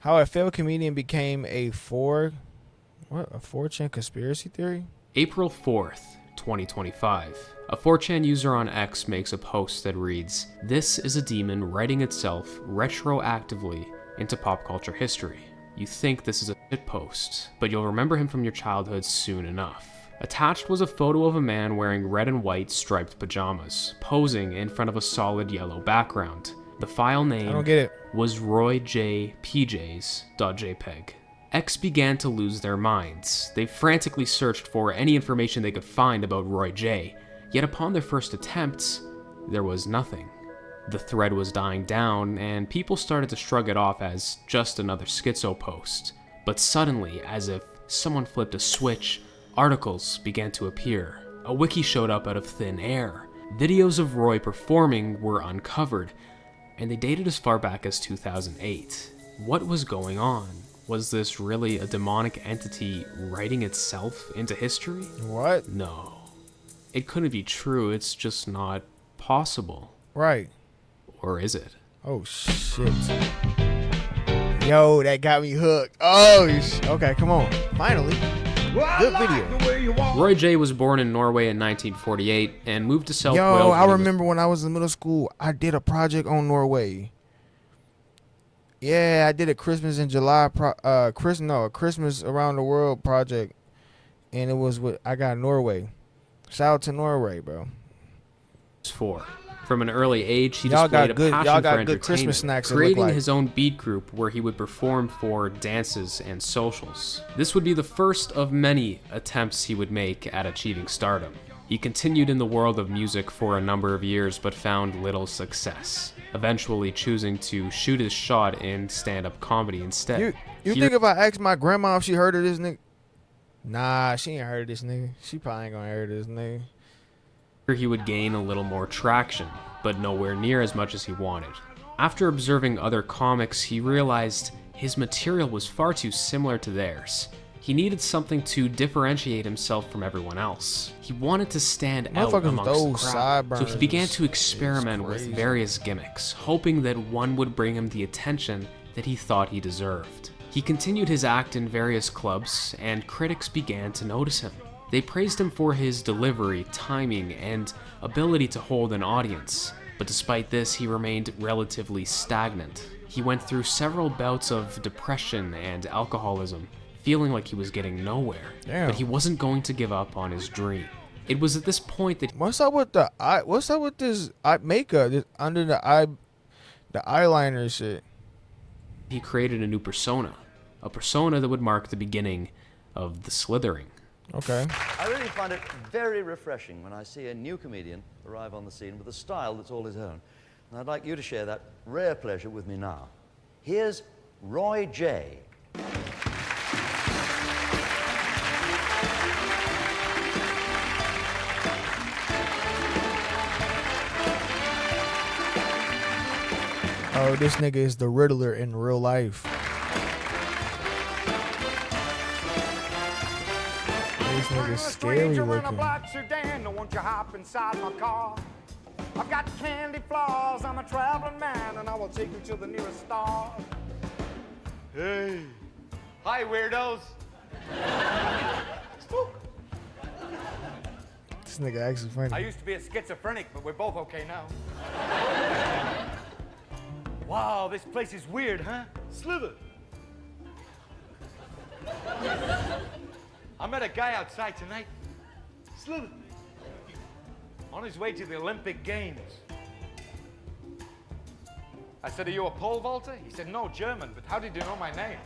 How a failed comedian became a 4chan conspiracy theory? April 4th, 2025. A 4chan user on X makes a post that reads, "This is a demon writing itself retroactively into pop culture history. You think this is a shitpost, but you'll remember him from your childhood soon enough." Attached was a photo of a man wearing red and white striped pajamas, posing in front of a solid yellow background. The file I name don't get it. was royjpjs.jpg. X began to lose their minds. They frantically searched for any information they could find about Roy J, yet upon their first attempts, there was nothing. The thread was dying down, and people started to shrug it off as just another schizo post. But suddenly, as if someone flipped a switch, articles began to appear. A wiki showed up out of thin air. Videos of Roy performing were uncovered, and they dated as far back as 2008. What was going on? Was this really a demonic entity writing itself into history? What? No. It couldn't be true, it's just not possible. Right. Or is it? Oh, shit. Yo, that got me hooked. Oh, okay, come on. Finally. Good video. Roy J was born in Norway in 1948 and moved to South Wales. Yo, I remember when I was in middle school, I did a project on Norway. Yeah, I did a Christmas in July, Christmas around the world project, and it was I got Norway. Shout out to Norway, bro. 4. From an early age, he Y'all displayed got a good- passion y'all for got good entertainment, Christmas snacks that look creating like- his own beat group where he would perform for dances and socials. This would be the first of many attempts he would make at achieving stardom. He continued in the world of music for a number of years but found little success, eventually choosing to shoot his shot in stand-up comedy instead. You Here- think if I asked my grandma if she heard of this nigga? Nah, she ain't heard of this nigga. She probably ain't gonna hear this nigga. he would gain a little more traction, but nowhere near as much as he wanted. After observing other comics, he realized his material was far too similar to theirs. He needed something to differentiate himself from everyone else. He wanted to stand out Motherfuckers amongst the those crowd, so sideburns he began to is experiment with crazy. various gimmicks, hoping that one would bring him the attention that he thought he deserved. He continued his act in various clubs, and critics began to notice him. They praised him for his delivery, timing, and ability to hold an audience. But despite this, he remained relatively stagnant. He went through several bouts of depression and alcoholism, feeling like he was getting nowhere. Damn. But he wasn't going to give up on his dream. It was at this point that What's up with the eye? What's up with this eye makeup under the eyeliner shit? he created a new persona. A persona that would mark the beginning of the slithering. Okay. I really find it very refreshing when I see a new comedian arrive on the scene with a style that's all his own. And I'd like you to share that rare pleasure with me now. Here's Roy J. Oh, this nigga is the Riddler in real life. This nigga's scary in a looking. black sedan, don't want you hop inside my car. I've got candy floss, I'm a traveling man, and I will take you to the nearest star. Hey. Hi, weirdos. Spook. This nigga actually funny. I used to be a schizophrenic, but we're both okay now. Wow, this place is weird, huh? Slither. I met a guy outside tonight. Slither. On his way to the Olympic Games. I said, are you a pole vaulter? He said, no, German, but how did you know my name?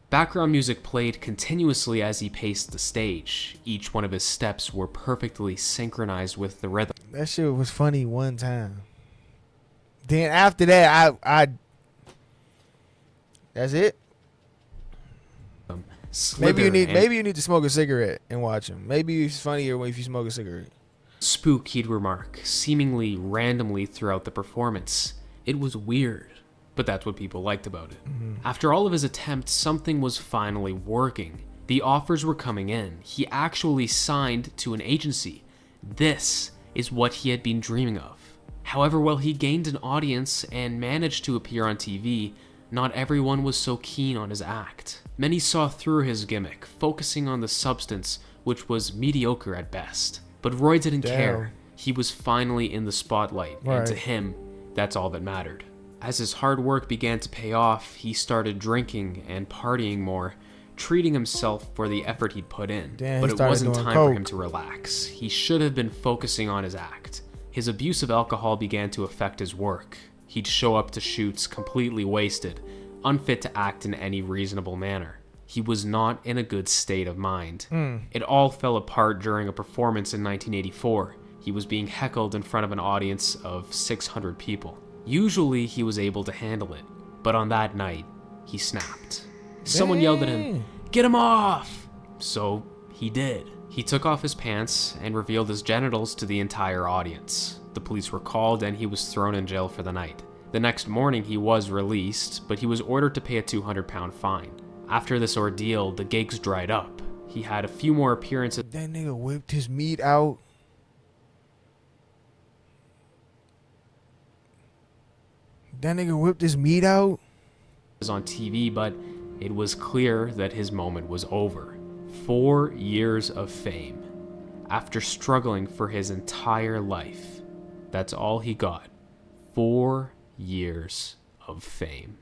Background music played continuously as he paced the stage. Each one of his steps were perfectly synchronized with the rhythm. That shit was funny one time. Then after that, I that's it. Maybe you need to smoke a cigarette and watch him. Maybe it's funnier if you smoke a cigarette. Spook, he'd remark, seemingly randomly throughout the performance. It was weird, but that's what people liked about it. After all of his attempts, something was finally working. The offers were coming in. He actually signed to an agency. This is what he had been dreaming of. However, while he gained an audience and managed to appear on TV, not everyone was so keen on his act. Many saw through his gimmick, focusing on the substance, which was mediocre at best. But Roy didn't care. He was finally in the spotlight, and to him, that's all that mattered. As his hard work began to pay off, he started drinking and partying more, treating himself for the effort he'd put in. But it wasn't time for him to relax. He should have been focusing on his act. His abuse of alcohol began to affect his work. He'd show up to shoots completely wasted, unfit to act in any reasonable manner. He was not in a good state of mind. It all fell apart during a performance in 1984. He was being heckled in front of an audience of 600 people. Usually he was able to handle it, but on that night, he snapped. Someone yelled at him, "Get him off!" So he did. He took off his pants and revealed his genitals to the entire audience. The police were called and he was thrown in jail for the night. The next morning he was released, but he was ordered to pay a 200-pound fine. After this ordeal, the gigs dried up. He had a few more appearances. That nigga whipped his meat out. That nigga whipped his meat out? On TV, but it was clear that his moment was over. 4 years of fame. After struggling for his entire life, that's all he got. 4 years of fame.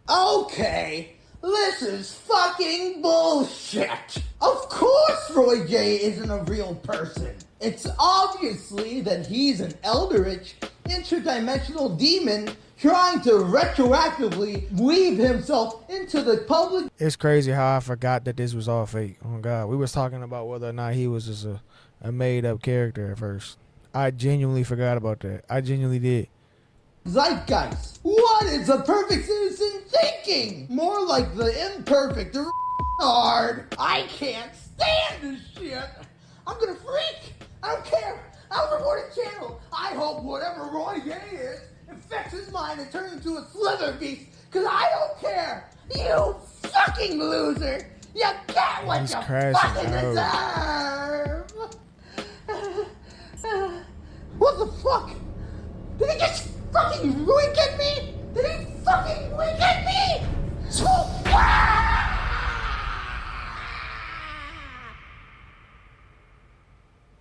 Okay, this is fucking bullshit. Of course Roy J isn't a real person. It's obviously that he's an eldritch, interdimensional demon trying to retroactively weave himself into the public. It's crazy how I forgot that this was all fake. Oh God, we was talking about whether or not he was just a made up character at first. I genuinely forgot about that. I genuinely did. Zeitgeist. What is a perfect citizen thinking? More like the imperfect hard. I can't stand this shit. I'm gonna freak. I don't care. I'll report a channel. I hope whatever Roy J is infects his mind and turns into a slither beast, cause I don't care. You fucking loser. You get what you fucking deserve. What the fuck? Did he just fucking wink at me? Did he fucking wink at me?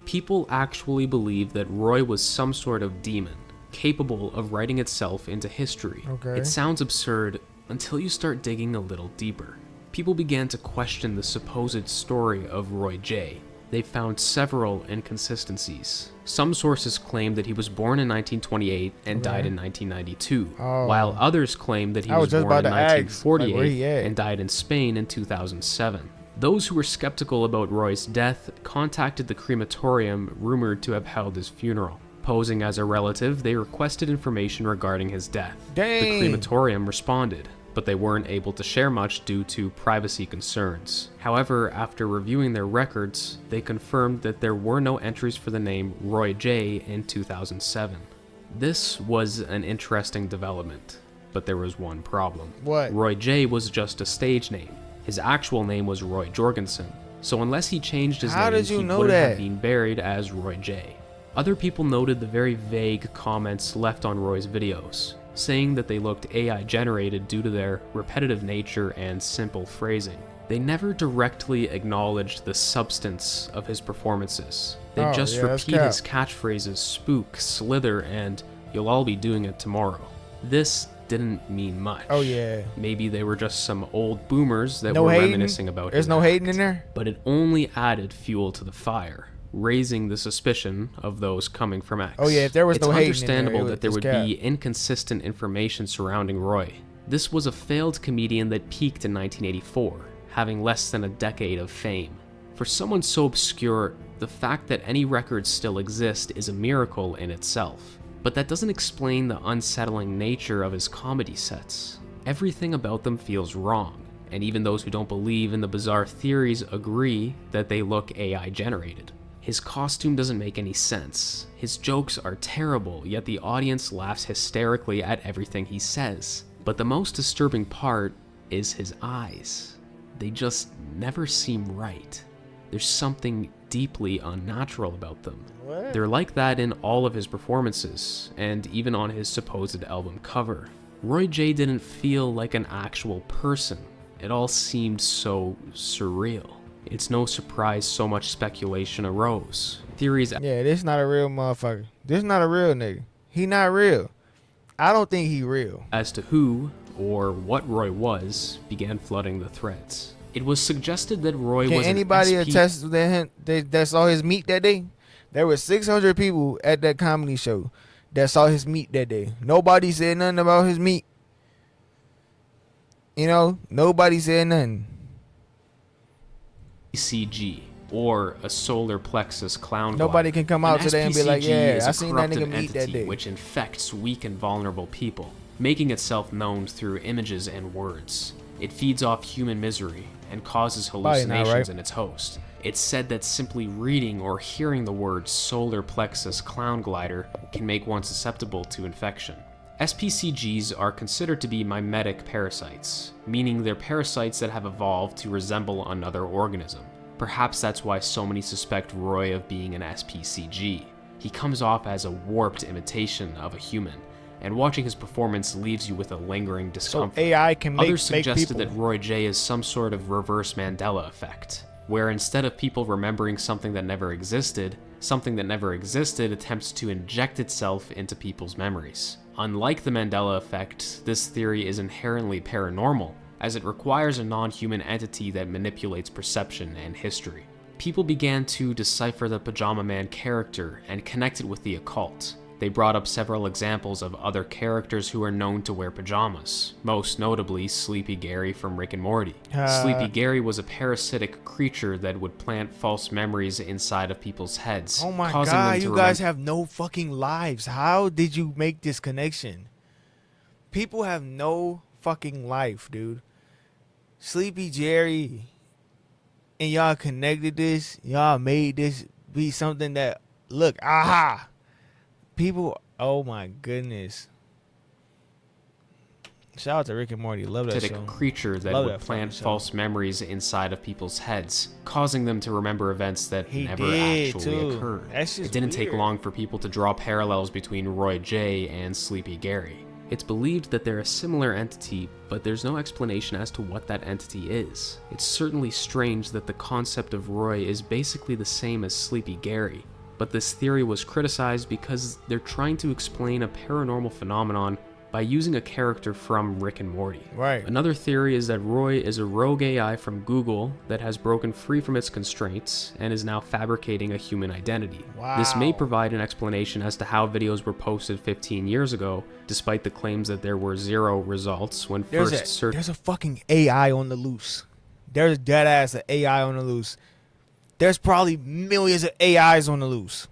People actually believe that Roy was some sort of demon, capable of writing itself into history. Okay. It sounds absurd until you start digging a little deeper. People began to question the supposed story of Roy J. They found several inconsistencies. Some sources claim that he was born in 1928 and died in 1992, while others claim that he was born in 1948 and died in Spain in 2007. Those who were skeptical about Roy's death contacted the crematorium rumored to have held his funeral. Posing as a relative, they requested information regarding his death. The crematorium responded, but they weren't able to share much due to privacy concerns. However, after reviewing their records, they confirmed that there were no entries for the name Roy J in 2007. This was an interesting development, but there was one problem. What? Roy J was just a stage name. His actual name was Roy Jorgensen, so unless he changed his name, he would have been buried as Roy J. Other people noted the very vague comments left on Roy's videos, saying that they looked AI generated due to their repetitive nature and simple phrasing. They never directly acknowledged the substance of his performances. They just repeat his catchphrases spook, slither, and you'll all be doing it tomorrow. This didn't mean much. Maybe they were just some old boomers that were reminiscing about There's no hating in there? But it only added fuel to the fire, raising the suspicion of those coming from X. If there was no hating in there, it's understandable that there would be inconsistent information surrounding Roy. This was a failed comedian that peaked in 1984, having less than a decade of fame. For someone so obscure, the fact that any records still exist is a miracle in itself. But that doesn't explain the unsettling nature of his comedy sets. Everything about them feels wrong, and even those who don't believe in the bizarre theories agree that they look AI generated. His costume doesn't make any sense. His jokes are terrible, yet the audience laughs hysterically at everything he says. But the most disturbing part is his eyes. They just never seem right. There's something deeply unnatural about them. What? They're like that in all of his performances, and even on his supposed album cover. Roy J didn't feel like an actual person. It all seemed so surreal. It's no surprise so much speculation arose. Theories Yeah, this not a real motherfucker. This not a real nigga. He not real. I don't think he real. as to who or what Roy was began flooding the threads. It was suggested that Roy Can was anybody an SP attest that saw his meet that day? There were 600 people at that comedy show that saw his meet that day. Nobody said nothing about his meet. You know, nobody said nothing. CG, or a solar plexus clown Nobody glider. can come out An today and be like, SPCG yeah, is I a seen that corrupted nigga meet that entity day. which infects weak and vulnerable people, making itself known through images and words. It feeds off human misery and causes Probably not, hallucinations right? in its host. It's said that simply reading or hearing the word solar plexus clown glider can make one susceptible to infection. SPCGs are considered to be mimetic parasites, meaning they're parasites that have evolved to resemble another organism. Perhaps that's why so many suspect Roy of being an SPCG. He comes off as a warped imitation of a human, and watching his performance leaves you with a lingering So discomfort. AI can make Others fake suggested people. that Roy J is some sort of reverse Mandela effect, where instead of people remembering something that never existed attempts to inject itself into people's memories. Unlike the Mandela effect, this theory is inherently paranormal, as it requires a non-human entity that manipulates perception and history. People began to decipher the Pajama Man character and connect it with the occult. They brought up several examples of other characters who are known to wear pajamas, most notably Sleepy Gary from Rick and Morty. Sleepy Gary was a parasitic creature that would plant false memories inside of people's heads, Oh my causing god, them to you guys have no fucking lives. How did you make this connection? People have no fucking life, dude. Sleepy Jerry and y'all connected this. Y'all made this be something that, look, aha. People, oh my goodness. Shout out to Rick and Morty. Love that show. creature that Love would that plant fucking show. false memories inside of people's heads, causing them to remember events that He never did, actually too. occurred. That's just It didn't take weird. long for people to draw parallels between Roy J and Sleepy Gary. It's believed that they're a similar entity, but there's no explanation as to what that entity is. It's certainly strange that the concept of Roy is basically the same as Sleepy Gary, but this theory was criticized because they're trying to explain a paranormal phenomenon by using a character from Rick and Morty. Right. Another theory is that Roy is a rogue AI from Google that has broken free from its constraints and is now fabricating a human identity. This may Wow. provide an explanation as to how videos were posted 15 years ago, despite the claims that there were 0 results when first searched. There's a fucking AI on the loose. There's dead ass an AI on the loose. There's probably millions of AIs on the loose.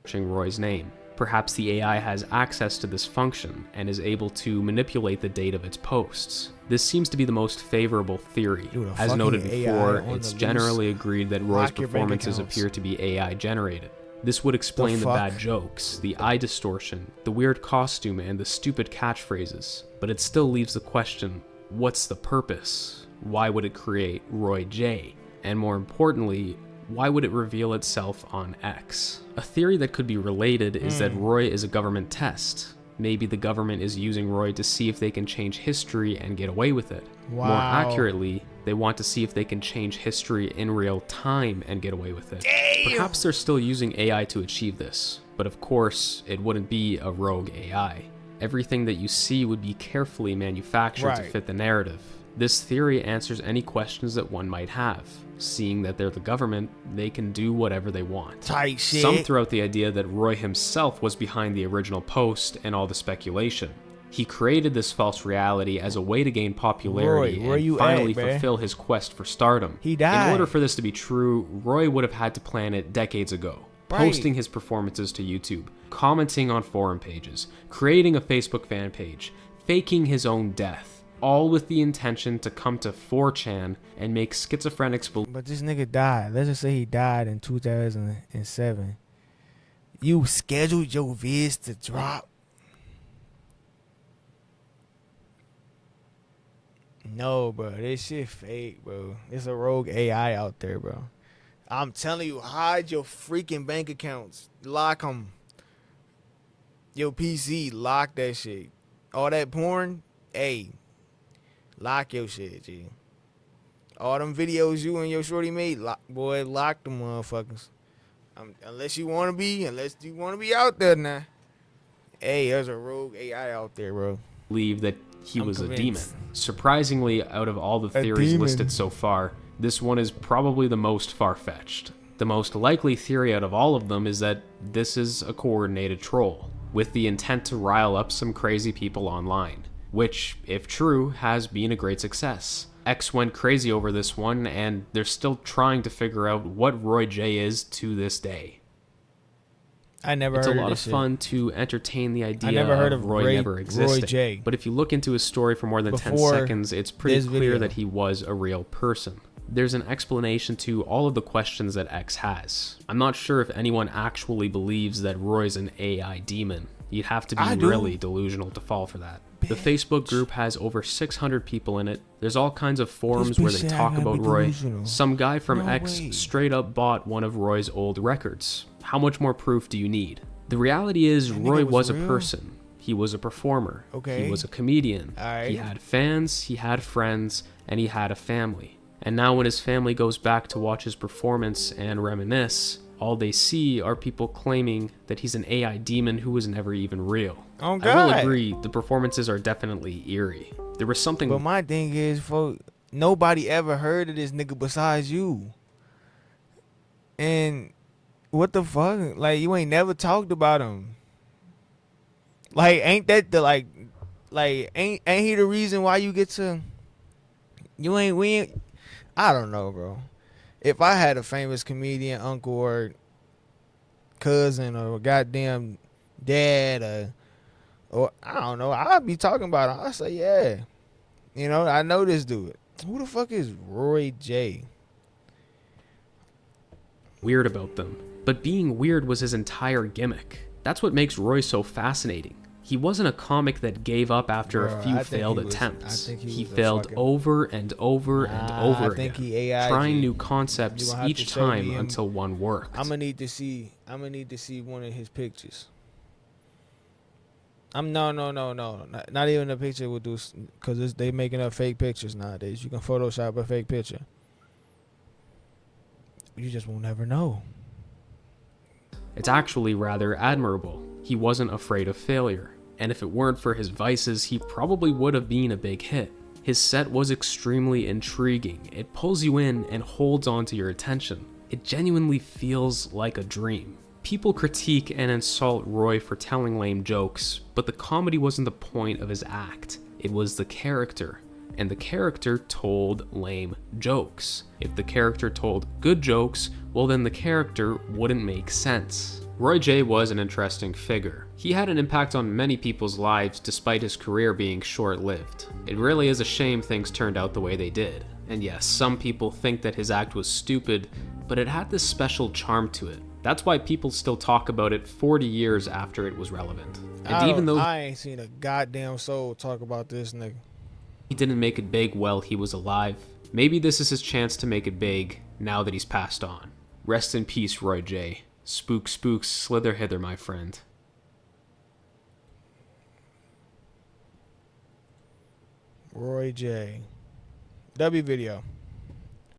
Searching Roy's name. Perhaps the AI has access to this function and is able to manipulate the date of its posts. This seems to be the most favorable theory. Dude, a As fucking noted AI before, on it's the generally agreed that Roy's Lock your bank performances accounts. appear to be AI generated. This would explain the fuck? bad jokes, the eye distortion, the weird costume, and the stupid catchphrases. But it still leaves the question, what's the purpose? Why would it create Roy J? And more importantly, why would it reveal itself on X? A theory that could be related is that Roy is a government test. Maybe the government is using Roy to see if they can change history and get away with it. More Wow. accurately, they want to see if they can change history in real time and get away with it. Perhaps they're still using AI to achieve this, but of course, it wouldn't be a rogue AI. Everything that you see would be carefully manufactured to Right. fit the narrative. This theory answers any questions that one might have. Seeing that they're the government, they can do whatever they want. Tight shit. Some throw out the idea that Roy himself was behind the original post and all the speculation. He created this false reality as a way to gain popularity Roy, where and you finally at, bruh? fulfill his quest for stardom. He died. In order for this to be true, Roy would have had to plan it decades ago. Right. Posting his performances to YouTube, commenting on forum pages, creating a Facebook fan page, faking his own death, all with the intention to come to 4chan and make schizophrenics believe But this nigga died. Let's just say he died in 2007. You scheduled your vids to drop. No, bro. This shit fake, bro. It's a rogue AI out there, bro. I'm telling you, hide your freaking bank accounts. Lock them. Your PC, lock that shit. All that porn, hey, lock your shit, G. All them videos you and your shorty made, lock them motherfuckers. Unless you want to be out there now. Hey, there's a rogue AI out there, bro. Believe that he I'm was convinced. a demon. Surprisingly, out of all the theories demon. listed so far, this one is probably the most far-fetched. The most likely theory out of all of them is that this is a coordinated troll, with the intent to rile up some crazy people online, which, if true, has been a great success. X went crazy over this one, and they're still trying to figure out what Roy J is to this day. I never It's heard a of lot of this shit. fun to entertain the idea never heard of Roy never existing. Roy J. But if you look into his story for more than 10 Before seconds, it's pretty this clear video. that he was a real person. There's an explanation to all of the questions that X has. I'm not sure if anyone actually believes that Roy's an AI demon. You'd have to be I do. really delusional to fall for that. The Facebook group has over 600 people in it. There's all kinds of forums where bitch they said I talk gotta about be Roy. delusional. Some guy from No X way. straight up bought one of Roy's old records. How much more proof do you need? The reality is, That Roy nigga was a real. person. He was a performer. Okay. He was a comedian. Alright. He had fans, he had friends, and he had a family. And now when his family goes back to watch his performance and reminisce, all they see are people claiming that he's an AI demon who was never even real. Oh, I will God. agree, the performances are definitely eerie. There was something... But my thing is, folks, nobody ever heard of this nigga besides you. And what the fuck? Like, you ain't never talked about him. Like, ain't that the ain't he the reason why you get to? We ain't. I don't know, bro. If I had a famous comedian uncle or cousin or goddamn dad or I don't know, I'd be talking about him. I'd say, yeah. You know, I know this dude. Who the fuck is Roy J? weird about them. But being weird was his entire gimmick. That's what makes Roy so fascinating. He wasn't a comic that gave up after Bro, a few I think failed he was- attempts. I think he He was a failed fucking- over and over and over I think again, he AI. trying new You concepts gonna have to each show me time him. until one worked. I'm gonna need to see one of his pictures. No, not even a picture will do, because they making up fake pictures nowadays. You can Photoshop a fake picture. You just will never know. It's actually rather admirable. He wasn't afraid of failure, and if it weren't for his vices, he probably would have been a big hit. His set was extremely intriguing. It pulls you in and holds on to your attention. It genuinely feels like a dream. People critique and insult Roy for telling lame jokes, but the comedy wasn't the point of his act. It was the character. And the character told lame jokes. If the character told good jokes, well then the character wouldn't make sense. Roy J was an interesting figure. He had an impact on many people's lives despite his career being short-lived. It really is a shame things turned out the way they did. And yes, some people think that his act was stupid, but it had this special charm to it. That's why people still talk about it 40 years after it was relevant. And even though I ain't seen a goddamn soul talk about this nigga. he didn't make it big while he was alive, maybe this is his chance to make it big now that he's passed on. Rest in peace, Roy J. Spooks, slither hither, my friend. Roy J. W video.